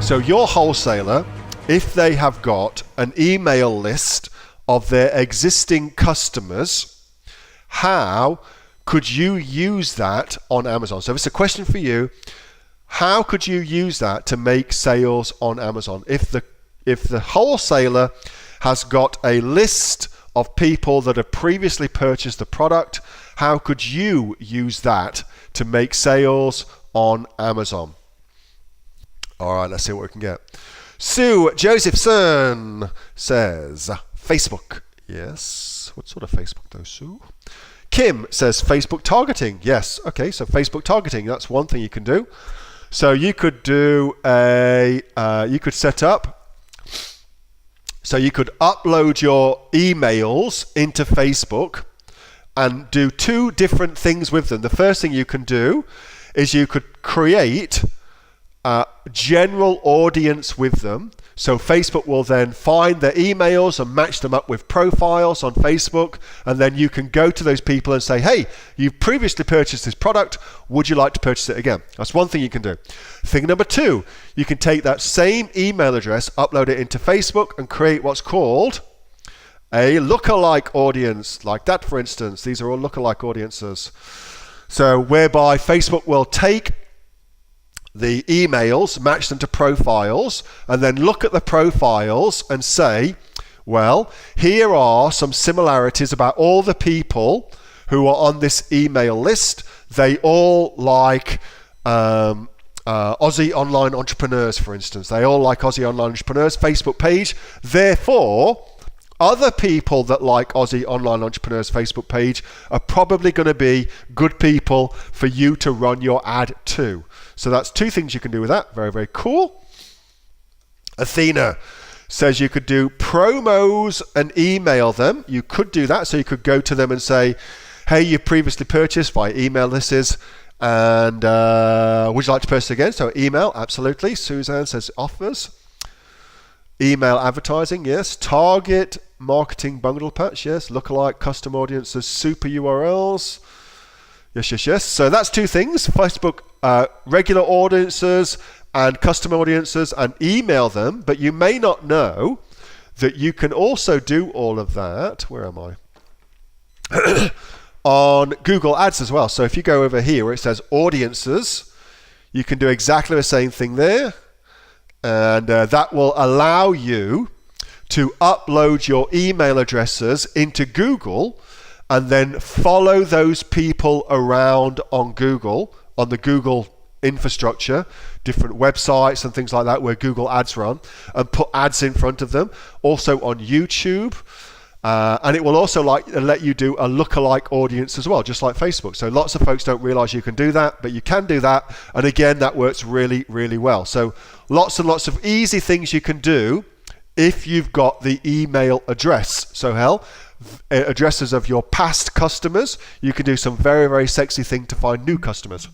So your wholesaler, if they have got an email list of their existing customers, how could you use that on Amazon? So it's a question for you. How could you use that to make sales on Amazon? If the wholesaler has got a list of people that have previously purchased the product, how could you use that to make sales on Amazon? All right, let's see what we can get. Sue Josephson says, Facebook. Yes. What sort of Facebook though, Sue? Kim says Facebook targeting. Yes. Okay, so Facebook targeting, that's one thing you can do. So you could do you could set up, so you could upload your emails into Facebook and do two different things with them. The first thing you can do is you could create a general audience with them. So Facebook will then find their emails and match them up with profiles on Facebook, and then you can go to those people and say, hey, you've previously purchased this product, would you like to purchase it again? That's one thing you can do. Thing number two, you can take that same email address, upload it into Facebook, and create what's called a lookalike audience, like that, for instance. These are all lookalike audiences. So whereby Facebook will take the emails, match them to profiles, and then look at the profiles and say, well, here are some similarities about all the people who are on this email list. They all like Aussie online entrepreneurs, for instance. They all like Aussie online entrepreneurs Facebook page. Therefore, other people that like Aussie online entrepreneurs Facebook page are probably going to be good people for you to run your ad to. So that's two things you can do with that. Very, very cool. Athena says you could do promos and email them. You could do that. So you could go to them and say, hey, you previously purchased via email this is, and would you like to purchase again? So email, absolutely. Suzanne says offers. Email advertising, yes. Target marketing bundle patch, yes. Lookalike custom audiences, super URLs. Yes, yes, yes. So that's two things. Facebook regular audiences and custom audiences, and email them. But you may not know that you can also do all of that. Where am I? On Google Ads as well. So if you go over here where it says audiences, you can do exactly the same thing there. And that will allow you to upload your email addresses into Google and then follow those people around on Google, on the Google infrastructure, different websites and things like that where Google Ads run, and put ads in front of them. Also on YouTube. And it will also let you do a lookalike audience as well, just like Facebook. So lots of folks don't realize you can do that, but you can do that. And again, that works really, really well. So lots and lots of easy things you can do if you've got the email address. So addresses of your past customers, you can do some very, very sexy thing to find new customers.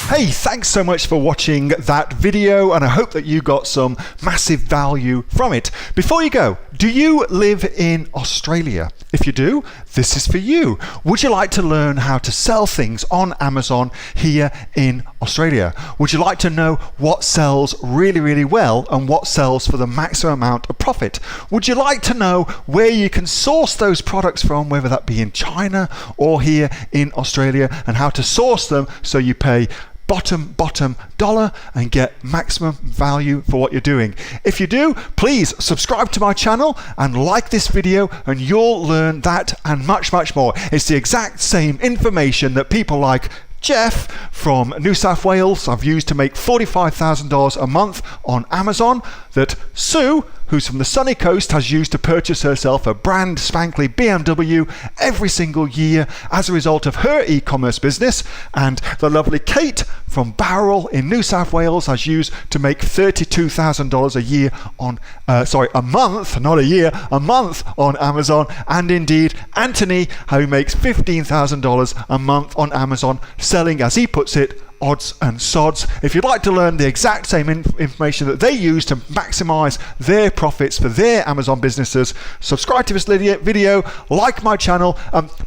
Hey, thanks so much for watching that video, and I hope that you got some massive value from it. Before you go, do you live in Australia? If you do, this is for you. Would you like to learn how to sell things on Amazon here in Australia? Would you like to know what sells really, really well and what sells for the maximum amount of profit? Would you like to know where you can source those products from, whether that be in China or here in Australia, and how to source them so you pay bottom dollar and get maximum value for what you're doing? If you do, please subscribe to my channel and like this video, and you'll learn that and much more. It's the exact same information that people like Jeff from New South Wales I've used to make $45,000 a month on Amazon, that Sue, who's from the sunny coast, has used to purchase herself a brand spankly BMW every single year as a result of her e-commerce business, and the lovely Kate from Bowral in New South Wales has used to make $32,000 a year on a month, not a year, a month on Amazon, and indeed Anthony, who makes $15,000 a month on Amazon, selling, as he puts it, odds and sods. If you'd like to learn the exact same information that they use to maximize their profits for their Amazon businesses, subscribe to this video, like my channel,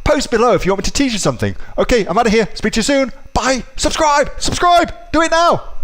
post below if you want me to teach you something. Okay, I'm out of here. Speak to you soon. Bye. Subscribe. Do it now.